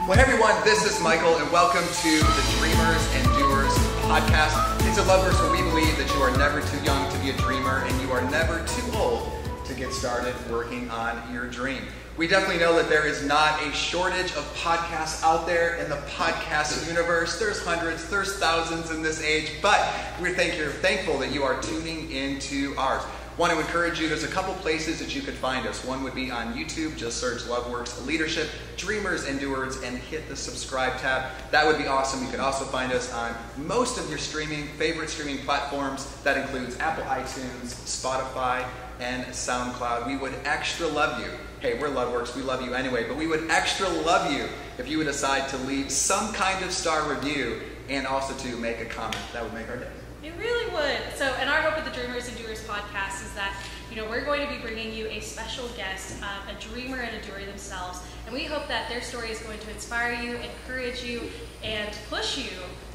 Well, hey everyone, this is Michael, and welcome to the Dreamers and Doers podcast. It's a lovers where we believe that you are never too young to be a dreamer, and you are never too old to get started working on your dream. We definitely know that there is not a shortage of podcasts out there in the podcast universe. There's hundreds, there's thousands in this age, but we're thankful that you are tuning into ours. Want to encourage you, there's a couple places that you could find us. One would be on YouTube, just search LoveWorks Leadership, Dreamers and Doers, and hit the subscribe tab. That would be awesome. You could also find us on most of your favorite streaming platforms. That includes Apple iTunes, Spotify, and SoundCloud. We would extra love you. Hey, we're LoveWorks, we love you anyway, but we would extra love you if you would decide to leave some kind of star review and also to make a comment. That would make our day. It really would. So, and our hope with the Dreamers and Doers podcast is that, we're going to be bringing you a special guest, a dreamer and a doer themselves. And we hope that their story is going to inspire you, encourage you, and push you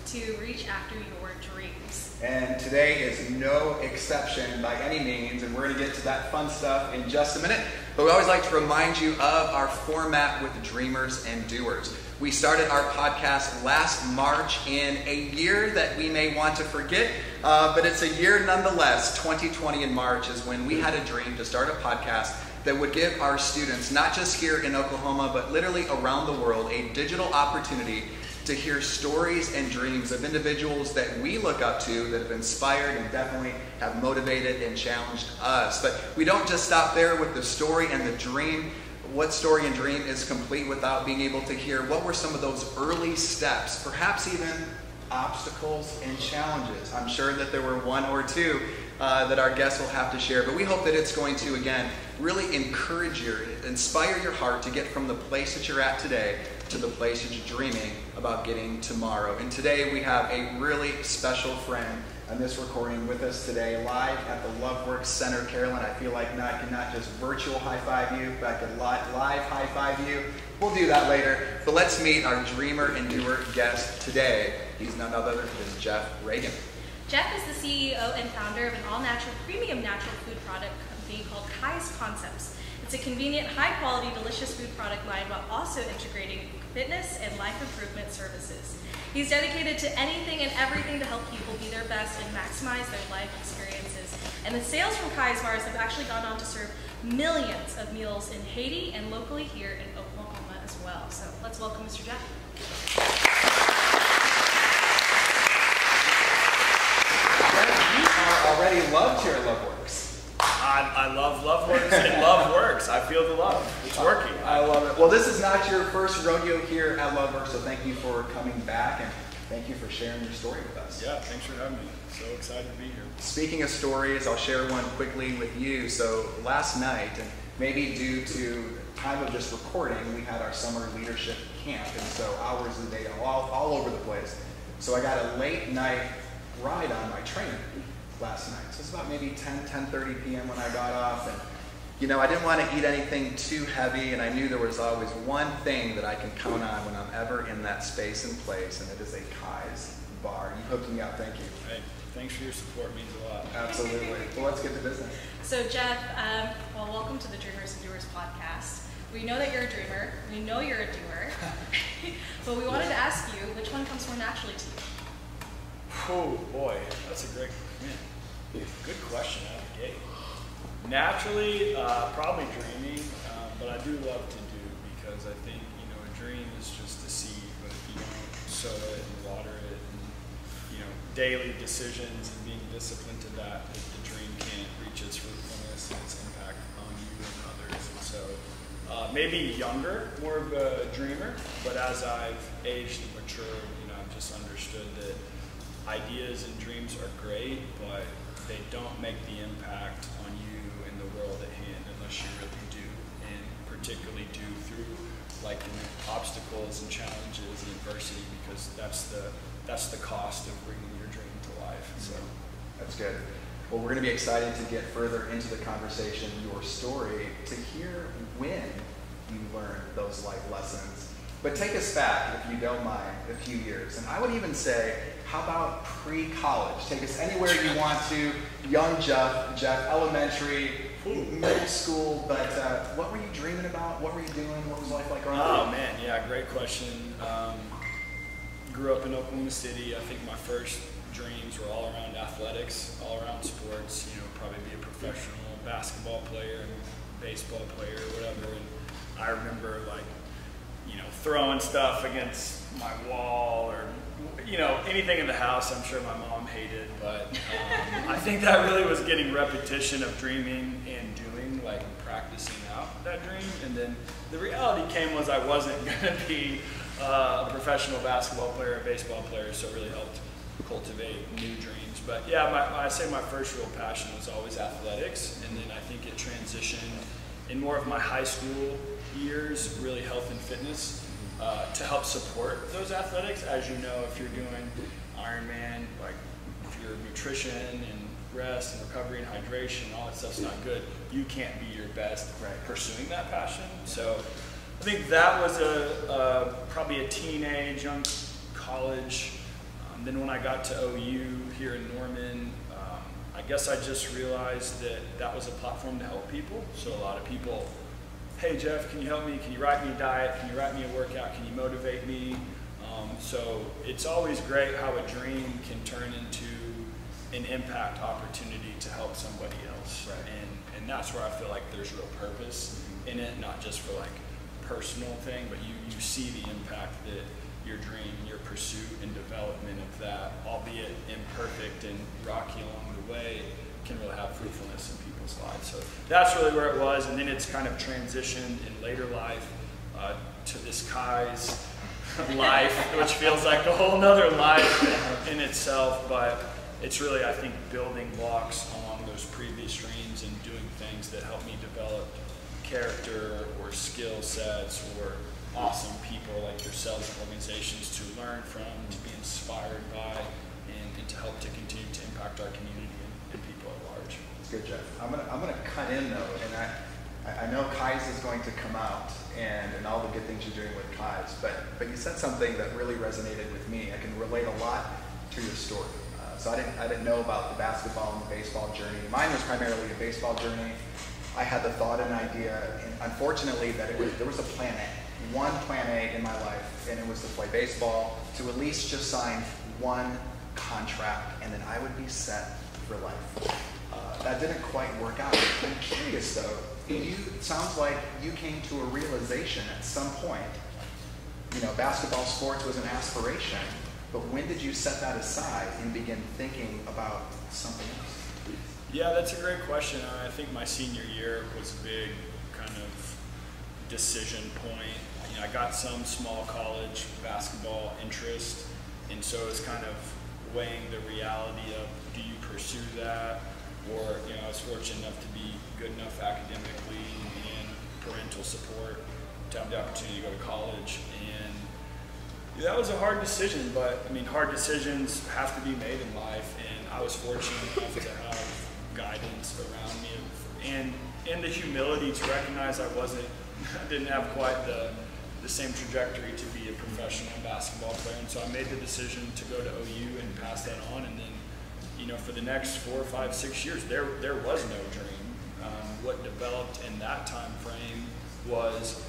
to reach after your dreams. And today is no exception by any means, and we're going to get to that fun stuff in just a minute. But we always like to remind you of our format with the Dreamers and Doers. We started our podcast last March in a year that we may want to forget, but it's a year nonetheless. 2020 in March is when we had a dream to start a podcast that would give our students, not just here in Oklahoma, but literally around the world, a digital opportunity to hear stories and dreams of individuals that we look up to, that have inspired and definitely have motivated and challenged us. But we don't just stop there with the story and the dream. What story and dream is complete without being able to hear what were some of those early steps, perhaps even obstacles and challenges. I'm sure that there were one or two that our guests will have to share, but we hope that it's going to, again, really inspire your heart to get from the place that you're at today to the place that you're dreaming about getting tomorrow. And today we have a really special friend on this recording with us today, live at the LoveWorks Center. Carolyn, I feel like I can not just virtual high-five you, but I could live high-five you. We'll do that later. But let's meet our dreamer and doer guest today. He's none other than Jeff Ragan. Jeff is the CEO and founder of an all-natural, premium natural food product company called Kize Concepts. It's a convenient, high-quality, delicious food product line while also integrating fitness and life improvement services. He's dedicated to anything and everything to help people be their best and maximize their life experiences. And the sales from Kize bars have actually gone on to serve millions of meals in Haiti and locally here in Oklahoma as well. So let's welcome Mr. Jeff. Jeff, you are already loved here at LoveWorks. I love LoveWorks and love works. I feel the love. It's working. I love it. Well, this is not your first rodeo here at LoveWorks, so thank you for coming back and thank you for sharing your story with us. Yeah, thanks for having me. So excited to be here. Speaking of stories, I'll share one quickly with you. So last night, and maybe due to time of this recording, we had our summer leadership camp, and so hours of the day all over the place. So I got a late night ride on my train last night. So it's about maybe 10:30 p.m. when I got off, and I didn't want to eat anything too heavy, and I knew there was always one thing that I can count on when I'm ever in that space and place, and it is a Kize bar. You hooked me up, thank you. Hey, thanks for your support, it means a lot. Absolutely. Well, let's get to business. So Jeff, welcome to the Dreamers and Doers podcast. We know that you're a dreamer, we know you're a doer, but we wanted to ask you, which one comes more naturally to you? Oh boy, that's a good question out of the gate. Naturally, probably dreaming, but I do love to do because I think, a dream is just a seed, but if you don't sow it and water it and, daily decisions and being disciplined to that, the dream can't reach its fruitfulness and its impact on you and others. And so maybe younger, more of a dreamer, but as I've aged and matured, I've just understood that ideas and dreams are great, but they don't make the impact on you in the world at hand unless you really do, and particularly do through obstacles and challenges and adversity, because that's the cost of bringing your dream to life. So that's good. Well, we're going to be excited to get further into the conversation, your story, to hear when you learned those life lessons. But take us back, if you don't mind, a few years. And I would even say, how about pre-college? Take us anywhere you want to. Young Jeff, elementary, middle school, but what were you dreaming about? What were you doing? What was life like growing up? Oh man, yeah, great question. Grew up in Oklahoma City. I think my first dreams were all around athletics, all around sports. You know, probably be a professional basketball player and baseball player or whatever. And I remember like, you know, throwing stuff against my wall or, you know, anything in the house. I'm sure my mom hated, but I think that really was getting repetition of dreaming and doing, like practicing out that dream. And then the reality came was I wasn't going to be a professional basketball player, a baseball player, so it really helped cultivate new dreams. But yeah, I say my first real passion was always athletics, and then I think it transitioned in more of my high school years, really health and fitness, to help support those athletics. As you know, if you're doing Ironman, like if your nutrition and rest and recovery and hydration and all that stuff's not good, you can't be your best pursuing that passion. So I think that was probably a teenage, young college. Then when I got to OU here in Norman, I guess I just realized that that was a platform to help people. So a lot of people, hey Jeff, can you help me? Can you write me a diet? Can you write me a workout? Can you motivate me? So it's always great how a dream can turn into an impact opportunity to help somebody else. Right. And that's where I feel like there's real purpose in it, not just for like personal thing, but you see the impact that your dream, your pursuit and development of that, albeit imperfect and rocky along the way, can really have fruitfulness in people's lives. So that's really where it was, and then it's kind of transitioned in later life to this Kize life, which feels like a whole nother life in itself, but it's really, I think, building blocks along those previous dreams and doing things that help me develop character or skill sets or awesome people like yourselves and organizations to learn from, to be inspired by, and to help to continue to impact our community and people at large. That's good, Jeff. I'm gonna cut in though, and I know Kize is going to come out and all the good things you're doing with Kize, but you said something that really resonated with me. I can relate a lot to your story. So I didn't know about the basketball and the baseball journey. Mine was primarily a baseball journey. I had the thought and idea, and unfortunately, that there was a plan A, one plan A in my life, and it was to play baseball, to at least just sign one contract, and then I would be set for life. That didn't quite work out. I'm curious though, it sounds like you came to a realization at some point, you know, basketball sports was an aspiration, but when did you set that aside and begin thinking about something else? Yeah, that's a great question. I think my senior year was a big kind of decision point. You know, I got some small college basketball interest, and so it was kind of weighing the reality of, do you pursue that? Or, you know, I was fortunate enough to be good enough academically and parental support to have the opportunity to go to college. And that was a hard decision, but I mean, hard decisions have to be made in life, and I was fortunate enough to have guidance around me and the humility to recognize I didn't have quite the same trajectory to be a professional basketball player. And so I made the decision to go to OU and pass that on. And then, you know, for the next 4, 5, 6 years, there was no dream. What developed in that time frame was,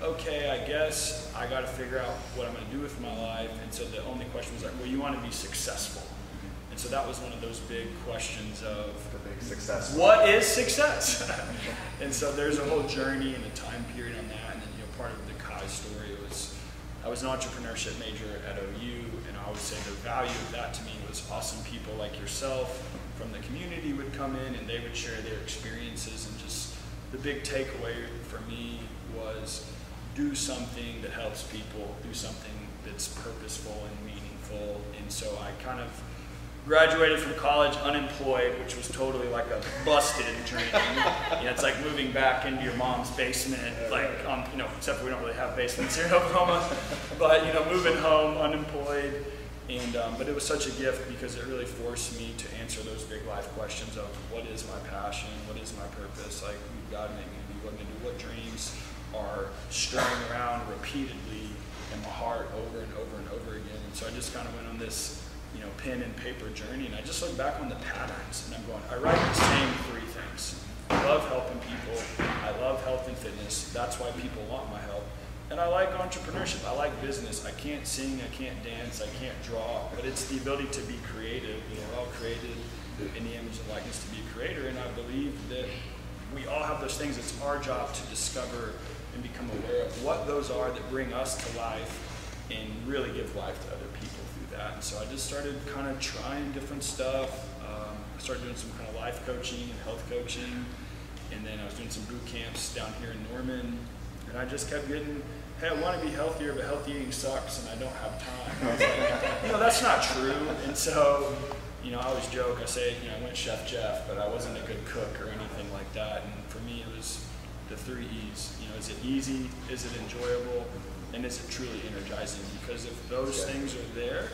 okay, I guess I got to figure out what I'm going to do with my life. And so the only question was like, well, you want to be successful. And so that was one of those big questions of, the big success. What is success? And so there's a whole journey and a time period on that. And then, you know, part of the Kize story was, I was an entrepreneurship major at OU, and I would say the value of that to me was awesome people like yourself from the community would come in and they would share their experiences, and just the big takeaway for me was, do something that helps people, do something that's purposeful and meaningful. And so I kind of graduated from college unemployed, which was totally like a busted dream. You know, it's like moving back into your mom's basement, like, you know, except for we don't really have basements here in Oklahoma, but, you know, moving home unemployed. And, but it was such a gift because it really forced me to answer those big life questions of, what is my passion? What is my purpose? Like, who God made me to be, what I'm going to do, what dreams are stirring around repeatedly in my heart over and over and over again. And so I just kind of went on this, you know, pen and paper journey, and I just look back on the patterns, and I'm going, I write the same 3 things I love helping people. I love health and fitness. That's why people want my help. And I like entrepreneurship. I like business. I can't sing, I can't dance, I can't draw, but it's the ability to be creative. We're all created in the image and likeness to be a creator, and I believe that we all have those things. It's our job to discover and become aware of what those are that bring us to life and really give life to other people through that. And so I just started kind of trying different stuff. I started doing some kind of life coaching and health coaching, and then I was doing some boot camps down here in Norman, and I just kept getting, hey, I want to be healthier, but healthy eating sucks and I don't have time. I was like, that's not true. And so, I always joke, I say, I went Chef Jeff, but I wasn't a good cook or anything like that. And for me, it was the 3 E's. Is it easy? Is it enjoyable? And is it truly energizing? Because if those things are there,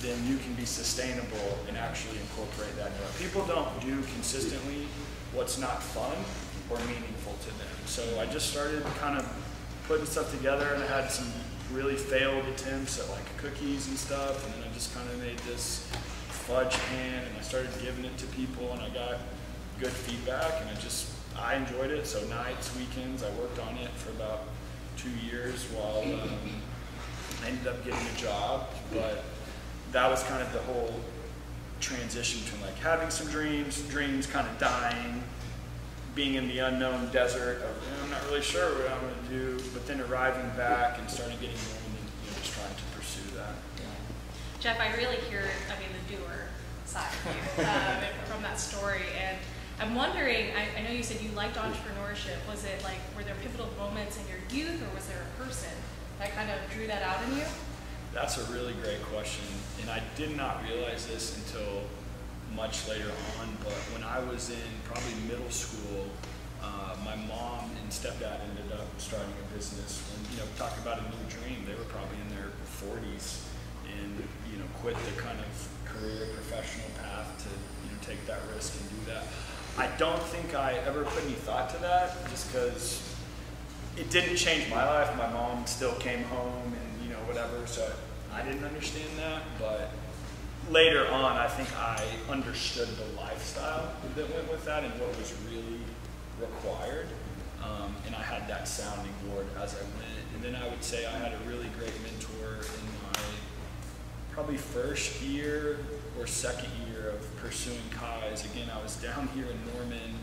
then you can be sustainable and actually incorporate that. People don't do consistently what's not fun or meaningful to them. So I just started kind of putting stuff together, and I had some really failed attempts at like cookies and stuff, and then I just kind of made this fudge pan, and I started giving it to people, and I got good feedback, and I enjoyed it. So nights, weekends, I worked on it for about 2 years while I ended up getting a job. But that was kind of the whole transition between like having some dreams kind of dying, being in the unknown desert of, I'm not really sure what I'm going to do, but then arriving back and starting getting going and just trying to pursue that. Jeff, I really hear, the doer side of you from that story, and I'm wondering, I know you said you liked entrepreneurship. Was it like, were there pivotal moments in your youth, or was there a person that kind of drew that out in you? That's a really great question, and I did not realize this until much later on, but when I was in probably middle school, my mom and stepdad ended up starting a business, and talk about a new dream. They were probably in their 40s and quit the kind of career professional path to take that risk and do that. I don't think I ever put any thought to that, just because it didn't change my life. My mom still came home and whatever, so I didn't understand that. But later on, I think I understood the lifestyle that went with that and what was really required, and I had that sounding board as I went. And then I would say I had a really great mentor in my probably first year or second year of pursuing Kize. Again, I was down here in Norman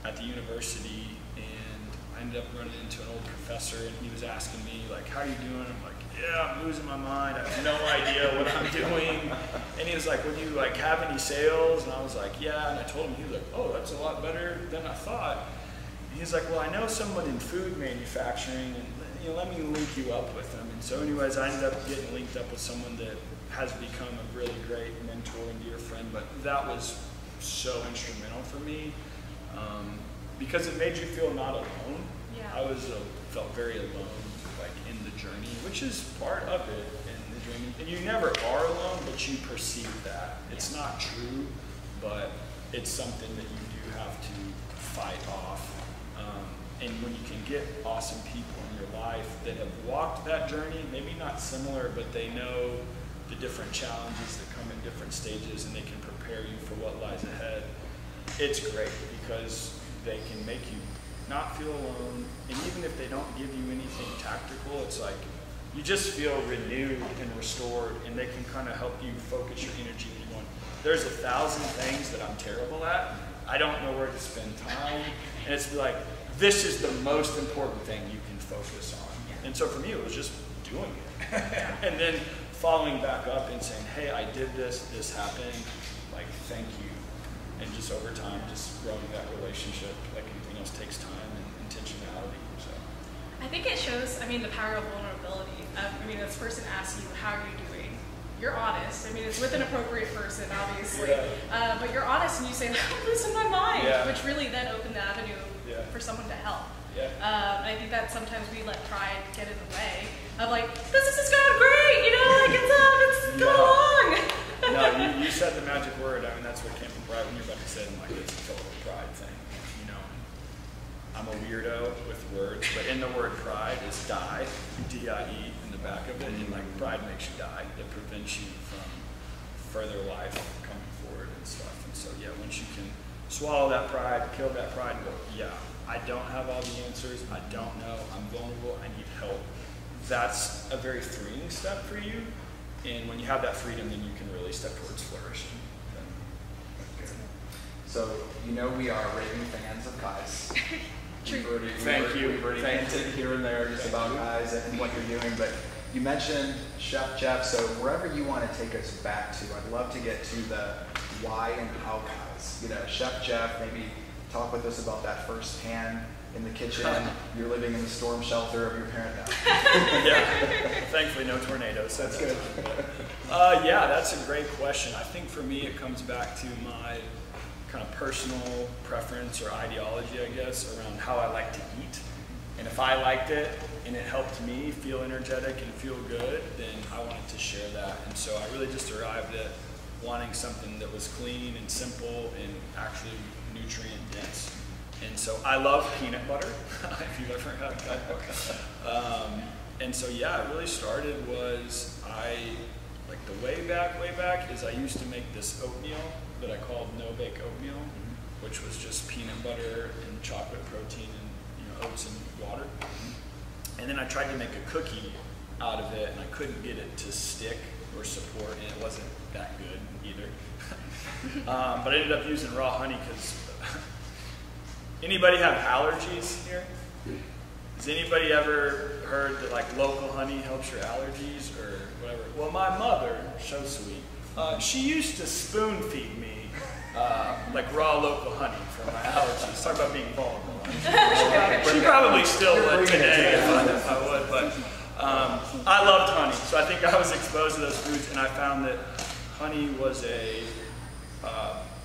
at the university, and I ended up running into an old professor, and he was asking me, like, how are you doing? I'm like, yeah, I'm losing my mind. I have no idea what I'm doing. And he was like, would you have any sales? And I was like, yeah. And I told him, he was like, oh, that's a lot better than I thought. And he's like, well, I know someone in food manufacturing, and let me link you up with them. And so anyways, I ended up getting linked up with someone that has become a really great mentor and dear friend. But that was so instrumental for me, because it made you feel not alone. Yeah. I felt very alone, in the journey, which is part of it in the journey. And you never are alone, but you perceive that. It's not true, but it's something that you do have to fight off. And when you can get awesome people in your life that have walked that journey, maybe not similar, but they know the different challenges that come in different stages, and they can prepare you for what lies ahead, it's great, because they can make you not feel alone. And even if they don't give you anything tactical, it's like you just feel renewed and restored, and they can kind of help you focus your energy. And going, there's 1,000 things that I'm terrible at. I don't know where to spend time. And it's like, this is the most important thing you can focus on. And so for me, it was just doing it. And then following back up and saying, hey, I did this, this happened, thank you. And just over time, just growing that relationship, like anything else, takes time and intentionality. So I think it shows, the power of vulnerability. This person asks you, how are you doing? You're honest. It's with an appropriate person, obviously. Yeah. But you're honest, and you say, I'm losing my mind, Yeah. which really then opened the avenue for someone to help. Yeah. I think that sometimes we let pride get in the way of business is going great, it's going along. No, you said the magic word. That's what came from pride when you're about to say it. It's a total pride thing. I'm a weirdo with words, but in the word pride is die, D-I-E, in the back of it, and pride makes you die. It prevents you from further life coming forward and stuff. And so, yeah, once you can swallow that pride, kill that pride, and go, yeah, I don't have all the answers, I don't know, I'm vulnerable, I need help. That's a very freeing step for you. And when you have that freedom, then you can really step towards flourishing. So, you know we are raving fans of Kize. Thank you. We've already hinted here and there just about Kize and what you're doing, but you mentioned Chef Jeff, so wherever you want to take us back to, I'd love to get to the why and how Kize. You know, Chef Jeff, maybe talk with us about that first pan in the kitchen. You're living in the storm shelter of your parent now. Yeah, thankfully no tornadoes. That's good. Yeah, that's a great question. I think for me it comes back to my kind of personal preference or ideology, I guess, around how I like to eat. And if I liked it and it helped me feel energetic and feel good, then I wanted to share that. And so I really just arrived at wanting something that was clean and simple and actually nutrient dense. And so I love peanut butter, if you've ever had that. And so yeah, it really started was like the way back is I used to make this oatmeal that I called no-bake oatmeal, which was just peanut butter and chocolate protein and oats and water. And then I tried to make a cookie out of it, and I couldn't get it to stick or support, and it wasn't that good either. But I ended up using raw honey because anybody have allergies here? Has anybody ever heard that like local honey helps your allergies or whatever? Well, my mother, so sweet, she used to spoon feed me like raw local honey for my allergies. Talk about being vulnerable. She probably still would today if I would, but I loved honey. So I think I was exposed to those foods, and I found that honey was a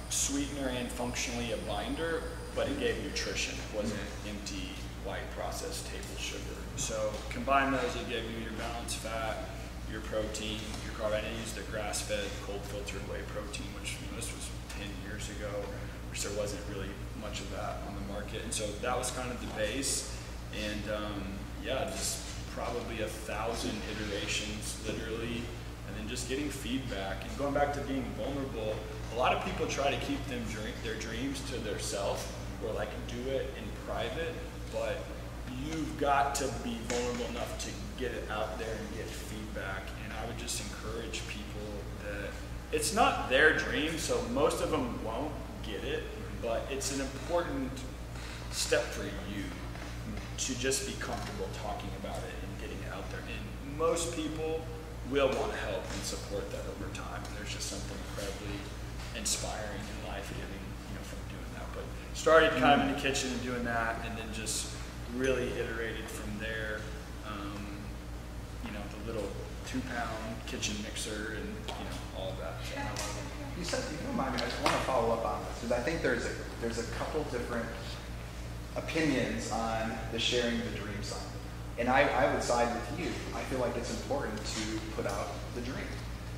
sweetener and functionally a binder, but it gave nutrition. It wasn't empty white processed table sugar. So combine those, it gave you your balanced fat, your protein, your carb. I used a grass-fed, cold-filtered whey protein, which this was 10 years ago, which there wasn't really much of that on the market. And so that was kind of the base. And yeah, just probably 1,000 iterations, literally, and then just getting feedback. And going back to being vulnerable, a lot of people try to keep their dreams to themselves, or like do it in private, but you've got to be vulnerable enough to get it out there and get feedback. And I would just encourage people that it's not their dream, so most of them won't get it, but it's an important step for you to just be comfortable talking about it and getting it out there. And most people will want to help and support that over time. There's just something incredibly inspiring and life-giving, from doing that. But started kind of in the kitchen and doing that, and then just really iterated from there. The little 2-pound kitchen mixer and all of that. So you said, if you don't mind me, I just want to follow up on this, because I think there's a couple different opinions on the sharing the dream side. And I would side with you. I feel like it's important to put out the dream.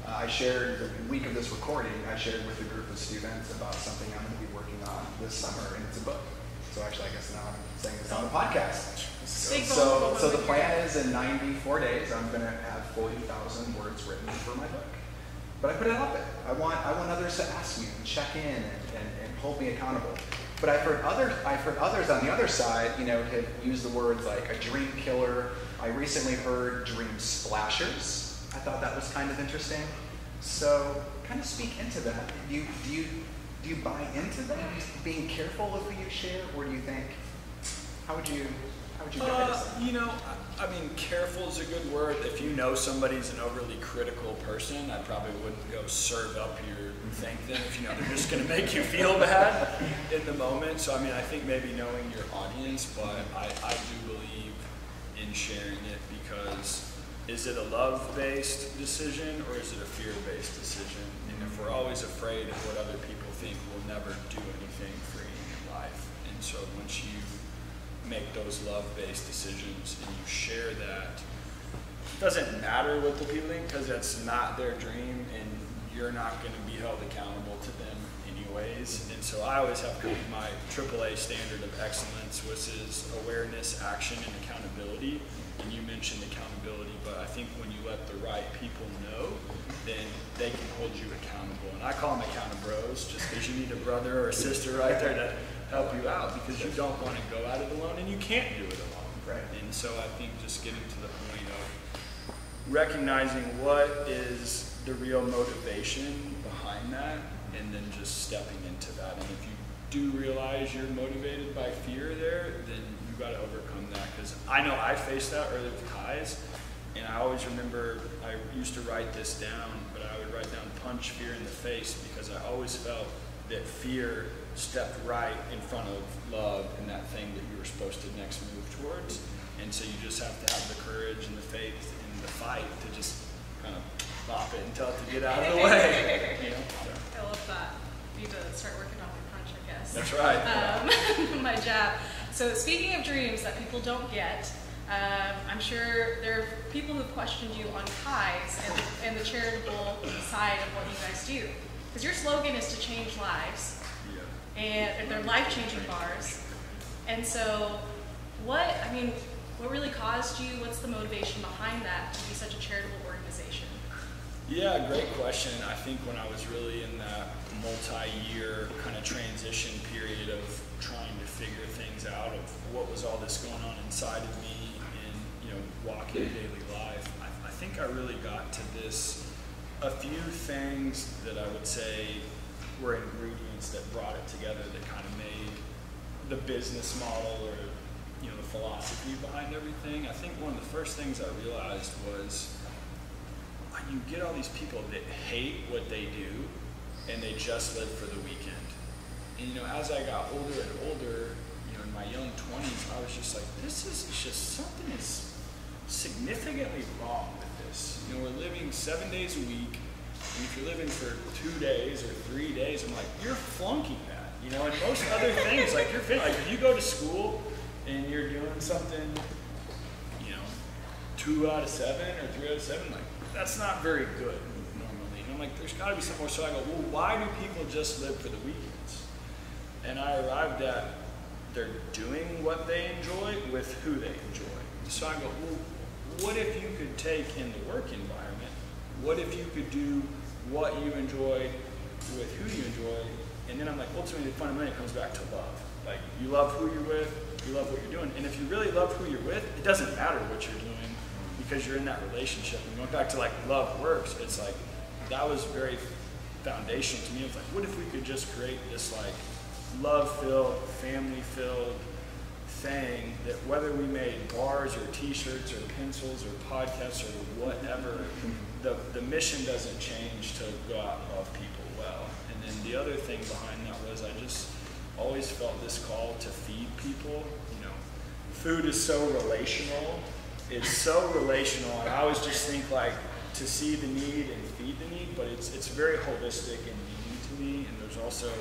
I shared, the week of this recording, I shared with a group of students about something I'm going to be working on this summer, and it's a book. So actually, I guess now I'm saying this on the podcast. So the plan is in 94 days, I'm going to have 40,000 words written for my book. But I put it out there. I want others to ask me and check in and hold me accountable. But I've heard others on the other side, have used the words like a dream killer. I recently heard dream splashers. I thought that was kind of interesting. So kind of speak into that. Do you buy into that? Being careful of who you share, or do you think, how would you careful is a good word. If you know somebody's an overly critical person, I probably wouldn't go serve up your thing then if they're just going to make you feel bad in the moment. So I think maybe knowing your audience, but I do believe in sharing it, because is it a love-based decision or is it a fear-based decision? And if we're always afraid of what other people think, we'll never do anything freeing in life. And so once you make those love-based decisions and you share that, it doesn't matter what the people think, because that's not their dream and you're not going to be held accountable to them anyways. And so I always have my AAA standard of excellence, which is awareness, action, and accountability. And you mentioned accountability, but I think when you let the right people know, then they can hold you accountable. And I call them accountable bros, just because you need a brother or a sister right there to help you out, because you don't want to go at it alone, and you can't do it alone. Right. And so I think just getting to the point of recognizing what is the real motivation behind that, and then just stepping into that. And if you do realize you're motivated by fear there, then you got to overcome that. Because I know I faced that early with Kize, and I always remember I used to write this down, but I would write down punch fear in the face, because I always felt that fear stepped right in front of love and that thing that you were supposed to next move towards. And so you just have to have the courage and the faith and the fight to just kind of bop it and tell it to get out of the way. You know? So. I love that. Need to start working on my punch, I guess. That's right. My jab. So speaking of dreams that people don't get, I'm sure there are people who questioned you on Kize and the charitable side of what you guys do. Because your slogan is to change lives, and they're life-changing bars. And so, what really caused you? What's the motivation behind that to be such a charitable organization? Yeah, great question. I think when I was really in that multi-year kind of transition period of trying to figure things out of what was all this going on inside of me and, you know, walking daily life, I think I really got to a few things that I would say were ingredients that brought it together that kind of made the business model or, you know, the philosophy behind everything. I think one of the first things I realized was you get all these people that hate what they do and they just live for the weekend. And, you know, as I got older and older, you know, in my young 20s, I was just like, this is just something is significantly wrong with this. You know, we're living 7 days a week, and if you're living for 2 days or 3 days, I'm like, you're flunking that. You know, and most other things, like you're feeling like if you go to school and you're doing something, you know, 2 out of 7 or 3 out of 7, like that's not very good normally. And I'm like, there's got to be some more. So I go, well, why do people just live for the weekends? And I arrived at they're doing what they enjoy with who they enjoy. So I go, well, what if you could take in the work environment? What if you could do what you enjoy with who you enjoy? And then I'm like, ultimately, fundamentally, it comes back to love. Like, you love who you're with, you love what you're doing. And if you really love who you're with, it doesn't matter what you're doing because you're in that relationship. And going back to, like, love works, it's like, that was very foundational to me. It's like, what if we could just create this, like, love-filled, family-filled thing that whether we made bars or t-shirts or pencils or podcasts or whatever, the mission doesn't change to go out and love people well. And then the other thing behind that was I just always felt this call to feed people. You know, food is so relational. It's so relational, and I always just think like to see the need and feed the need, but it's very holistic and meaning to me. And there's also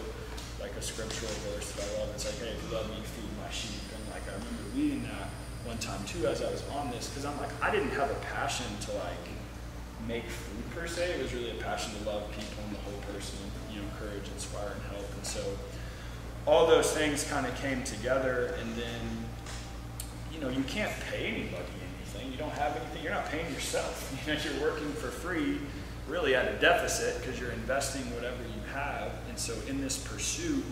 like a scriptural verse that I love. It's like, hey, if you love me, feed my sheep. And like I remember reading that one time too as I was on this, because I'm like, I didn't have a passion to like make food per se. It was really a passion to love people and the whole person, you know, encourage, inspire, and help. And so all those things kind of came together. And then, you know, you can't pay anybody anything. You don't have anything. You're not paying yourself. You know, you're working for free, really at a deficit because you're investing whatever you have. And so in this pursuit,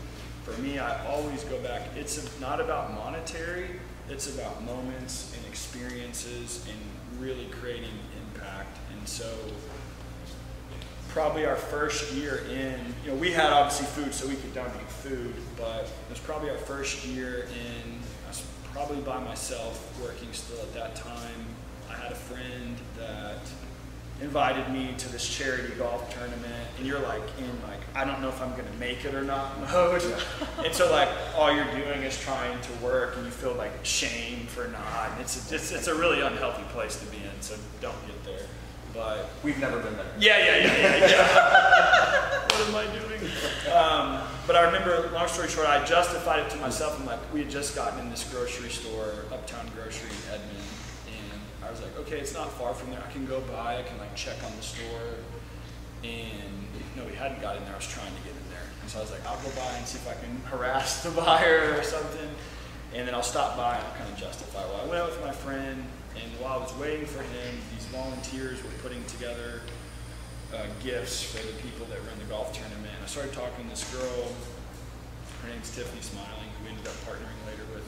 for me, I always go back. It's not about monetary. It's about moments and experiences and really creating impact. And so probably our first year in, you know, we had obviously food so we could donate food, but it was probably our first year in, I was probably by myself working still at that time. I had a friend that invited me to this charity golf tournament, and you're like in like, I don't know if I'm gonna make it or not mode. And so like all you're doing is trying to work and you feel like shame for not. And it's a really unhealthy place to be in, so don't get there. But we've never been there. Yeah. What am I doing? But I remember, long story short, I justified it to myself. I'm like, we had just gotten in this grocery store, Uptown Grocery in Edmond, and I was like, okay, it's not far from there. I can go by, I can like check on the store. And no, we hadn't got in there. I was trying to get in there. And so I was like, I'll go by and see if I can harass the buyer or something. And then I'll stop by and I'll kind of justify, well, I went out with my friend, and while I was waiting for him, these volunteers were putting together gifts for the people that run the golf tournament. I started talking to this girl, her name's Tiffany Smiling, who ended up partnering later with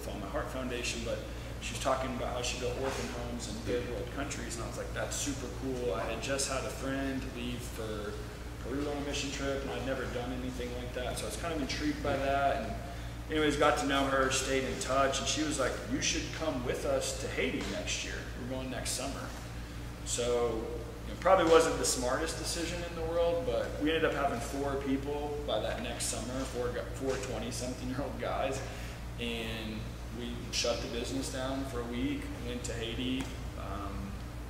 On My Heart Foundation, but she was talking about how she built orphan homes in third world countries, and I was like, that's super cool. I had just had a friend leave for Peru on a mission trip, and I'd never done anything like that, so I was kind of intrigued by that. And anyways, got to know her, stayed in touch, and she was like, you should come with us to Haiti next year. We're going next summer. So it probably wasn't the smartest decision in the world, but we ended up having 4 people by that next summer, 4 20-something-year-old guys, and we shut the business down for a week, went to Haiti,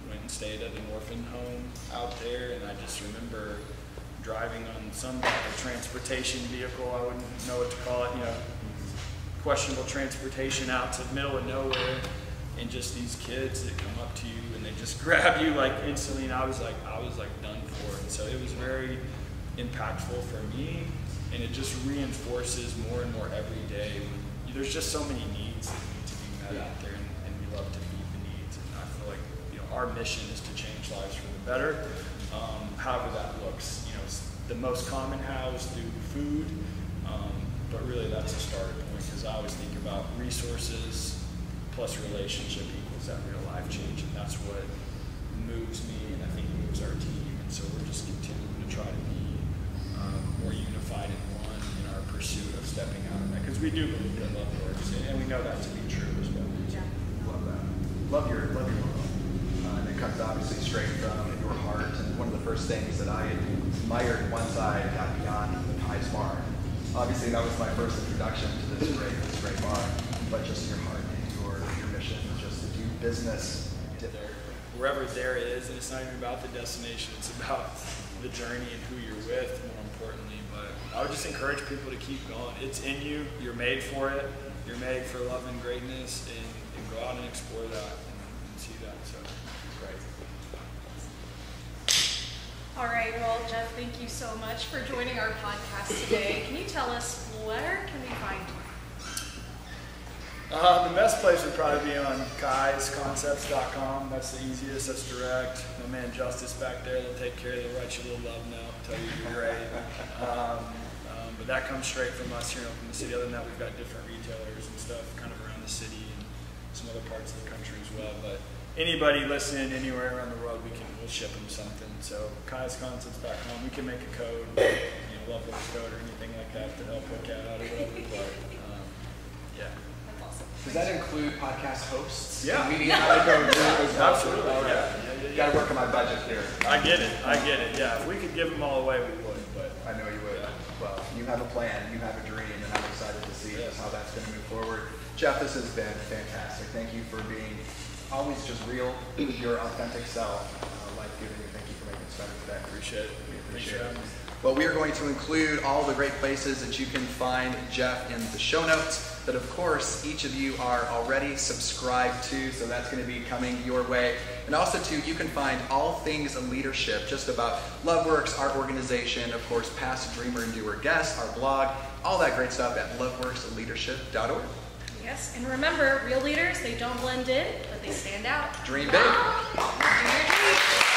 went and stayed at an orphan home out there, and I just remember driving on some type of transportation vehicle, I wouldn't know what to call it, questionable transportation out to the middle of nowhere, and just these kids that come up to you and they just grab you like instantly, and I was like done for. And so it was very impactful for me, and it just reinforces more and more every day. There's just so many needs that need to be met out there, and we love to meet the needs. And I feel like our mission is to change lives for the better. However that looks, the most common how is through food, but really that's a starter point, because I always think about resources plus relationship equals that real life change, and that's what moves me, and I think moves our team. And so we're just continuing to try to be more unified and one in our pursuit of stepping out of that, because we do believe that love works, and we know that to be true as well. Yeah. Love that. Love your logo. And it comes obviously straight from your heart. And one of the first things that I admired once I got beyond the Kize bar, obviously that was my first introduction to this great bar, but just your heart and your mission is just to do business different. Wherever there is, and it's not even about the destination, it's about the journey and who you're with, more importantly. But I would just encourage people to keep going. It's in you. You're made for it. You're made for love and greatness, and go out and explore that and see that. So, great. All right, well, Jeff, thank you so much for joining our podcast today. Can you tell us, where can we find you? The best place would probably be on KizeConcepts.com. That's the easiest. That's direct. My man Justice back there, they'll take care of you. They'll write you a little love note, tell you you're great. But that comes straight from us here in Oklahoma City. Other than that, we've got different retailers and stuff kind of around the city and some other parts of the country as well. But anybody listening anywhere around the world, we'll ship them something. So KizeConcepts.com. We can make a code, love works code or anything like that to help look at or whatever. But yeah. Does that include podcast hosts? Yeah. Media absolutely. Yeah. Got to work on my budget here. I get it. Yeah. If we could give them all away, we would. But I know you would. Yeah. Well, you have a plan. You have a dream, and I'm excited to see how that's going to move forward. Jeff, this has been fantastic. Thank you for being always just real, your authentic self, life-giving. Thank you for making us better today. Appreciate it. We appreciate it. Well, we are going to include all the great places that you can find Jeff in the show notes that, of course, each of you are already subscribed to, so that's going to be coming your way. And also, too, you can find all things leadership, just about LoveWorks, our organization, of course, past Dreamer and Doer guests, our blog, all that great stuff at loveworksleadership.org. Yes, and remember, real leaders, they don't blend in, but they stand out. Dream big. Do your dream.